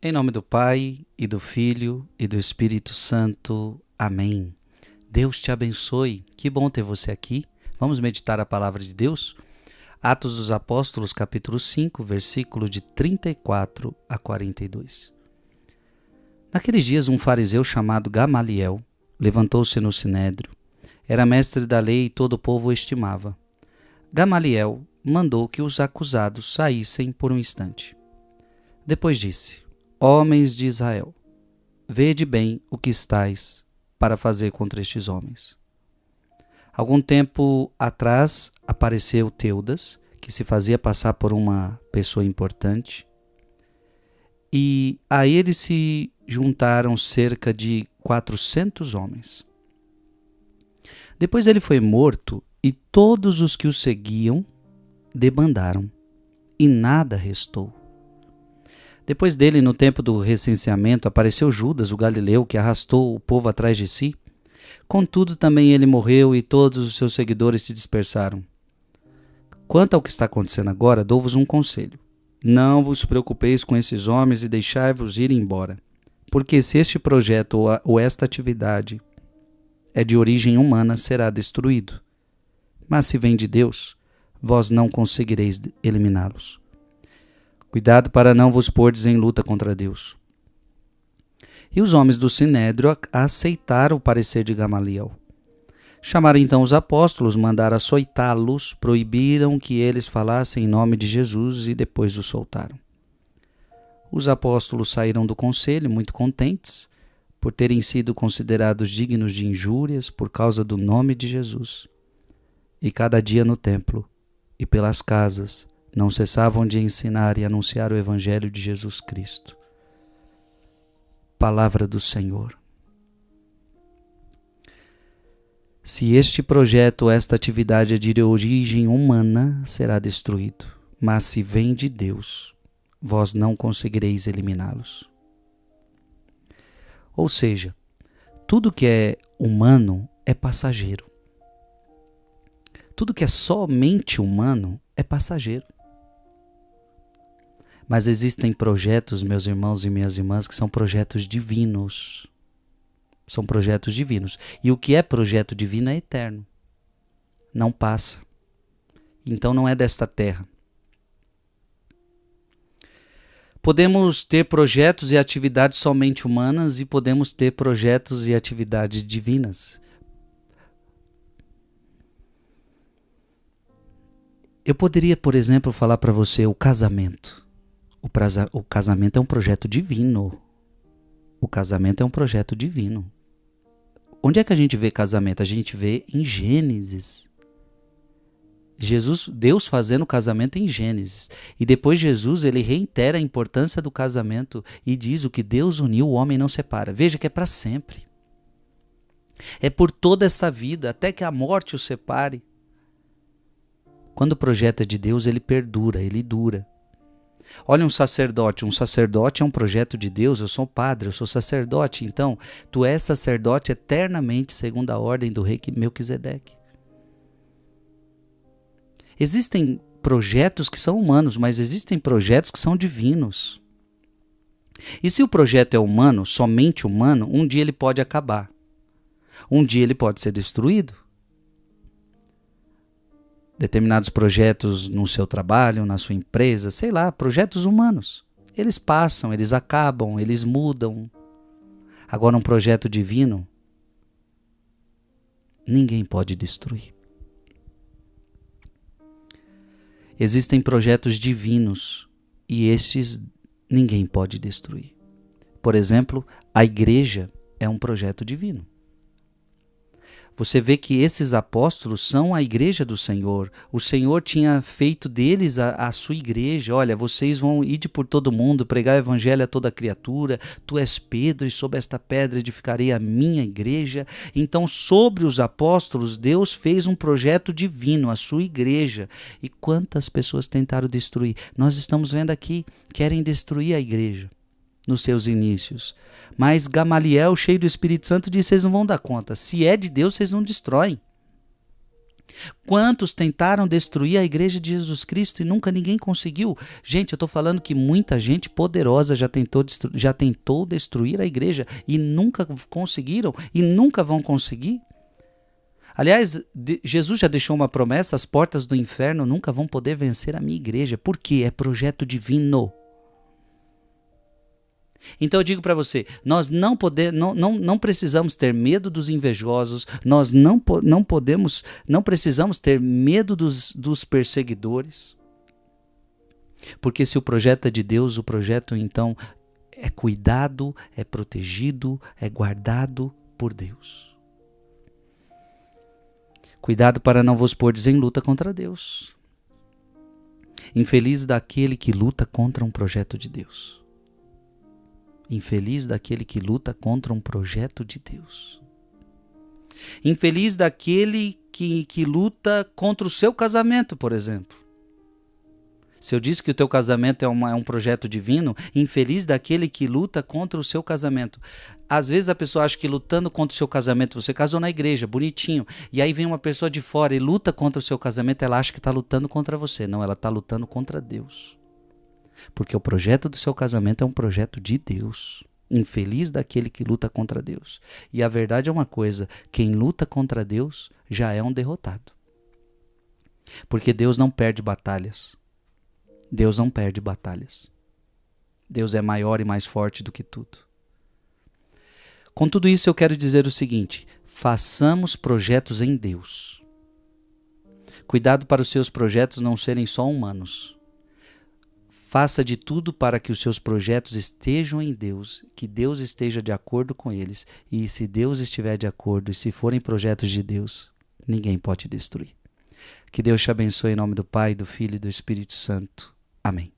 Em nome do Pai, e do Filho, e do Espírito Santo. Amém. Deus te abençoe. Que bom ter você aqui. Vamos meditar a palavra de Deus? Atos dos Apóstolos, capítulo 5, versículo de 34 a 42. Naqueles dias, um fariseu chamado Gamaliel levantou-se no sinédrio. Era mestre da lei e todo o povo o estimava. Gamaliel mandou que os acusados saíssem por um instante. Depois disse: Homens de Israel, vede bem o que estáis para fazer contra estes homens. Algum tempo atrás apareceu Teudas, que se fazia passar por uma pessoa importante, e a ele se juntaram cerca de 400 homens. Depois ele foi morto e todos os que o seguiam debandaram, e nada restou. Depois dele, no tempo do recenseamento, apareceu Judas, o galileu, que arrastou o povo atrás de si. Contudo, também ele morreu e todos os seus seguidores se dispersaram. Quanto ao que está acontecendo agora, dou-vos um conselho. Não vos preocupeis com esses homens e deixai-vos ir embora. Porque se este projeto ou esta atividade é de origem humana, será destruído. Mas se vem de Deus, vós não conseguireis eliminá-los. Cuidado para não vos pordes em luta contra Deus. E os homens do sinédrio aceitaram o parecer de Gamaliel. Chamaram então os apóstolos, mandaram açoitá-los, proibiram que eles falassem em nome de Jesus e depois os soltaram. Os apóstolos saíram do conselho muito contentes por terem sido considerados dignos de injúrias por causa do nome de Jesus. E cada dia no templo e pelas casas não cessavam de ensinar e anunciar o Evangelho de Jesus Cristo. Palavra do Senhor. Se este projeto ou esta atividade é de origem humana, será destruído. Mas se vem de Deus, vós não conseguireis eliminá-los. Ou seja, tudo que é humano é passageiro. Tudo que é somente humano é passageiro. Mas existem projetos, meus irmãos e minhas irmãs, que são projetos divinos. São projetos divinos. E o que é projeto divino é eterno. Não passa. Então não é desta terra. Podemos ter projetos e atividades somente humanas e podemos ter projetos e atividades divinas. Eu poderia, por exemplo, falar para você o casamento. O casamento é um projeto divino. O casamento é um projeto divino. Onde é que a gente vê casamento? A gente vê em Gênesis. Deus fazendo o casamento em Gênesis. E depois Jesus, ele reitera a importância do casamento e diz: o que Deus uniu, o homem não separa. Veja que é para sempre. É por toda essa vida, até que a morte o separe. Quando o projeto é de Deus, ele perdura, ele dura. Olha um sacerdote é um projeto de Deus. Eu sou padre, eu sou sacerdote, então tu és sacerdote eternamente segundo a ordem do rei Melquisedeque. Existem projetos que são humanos, mas existem projetos que são divinos. E se o projeto é humano, somente humano, um dia ele pode acabar. Um dia ele pode ser destruído. Determinados projetos no seu trabalho, na sua empresa, sei lá, projetos humanos. Eles passam, eles acabam, eles mudam. Agora um projeto divino, ninguém pode destruir. Existem projetos divinos e estes ninguém pode destruir. Por exemplo, a igreja é um projeto divino. Você vê que esses apóstolos são a igreja do Senhor. O Senhor tinha feito deles a sua igreja. Olha, vocês vão ir por todo mundo, pregar o evangelho a toda criatura. Tu és Pedro e sobre esta pedra edificarei a minha igreja. Então, sobre os apóstolos, Deus fez um projeto divino, a sua igreja. E quantas pessoas tentaram destruir? Nós estamos vendo aqui, querem destruir a igreja nos seus inícios. Mas Gamaliel, cheio do Espírito Santo, disse: vocês não vão dar conta. Se é de Deus, vocês não destroem. Quantos tentaram destruir a igreja de Jesus Cristo e nunca ninguém conseguiu? Gente, eu estou falando que muita gente poderosa já tentou destruir a igreja e nunca conseguiram e nunca vão conseguir. Aliás, Jesus já deixou uma promessa: as portas do inferno nunca vão poder vencer a minha igreja. Por quê? É projeto divino. Então eu digo para você, nós não precisamos ter medo dos invejosos, nós não precisamos ter medo dos perseguidores, porque se o projeto é de Deus, o projeto então é cuidado, é protegido, é guardado por Deus. Cuidado para não vos pordes em luta contra Deus. Infeliz daquele que luta contra um projeto de Deus. Infeliz daquele que luta contra um projeto de Deus. Infeliz daquele que luta contra o seu casamento, por exemplo. Se eu disse que o teu casamento é um projeto divino, infeliz daquele que luta contra o seu casamento. Às vezes a pessoa acha que lutando contra o seu casamento, você casou na igreja, bonitinho, e aí vem uma pessoa de fora e luta contra o seu casamento, ela acha que está lutando contra você. Não, ela está lutando contra Deus. Porque o projeto do seu casamento é um projeto de Deus. Infeliz daquele que luta contra Deus. E a verdade é uma coisa, quem luta contra Deus já é um derrotado. Porque Deus não perde batalhas. Deus não perde batalhas. Deus é maior e mais forte do que tudo. Com tudo isso eu quero dizer o seguinte: façamos projetos em Deus. Cuidado para os seus projetos não serem só humanos. Faça de tudo para que os seus projetos estejam em Deus, que Deus esteja de acordo com eles. E se Deus estiver de acordo e se forem projetos de Deus, ninguém pode destruir. Que Deus te abençoe em nome do Pai, do Filho e do Espírito Santo. Amém.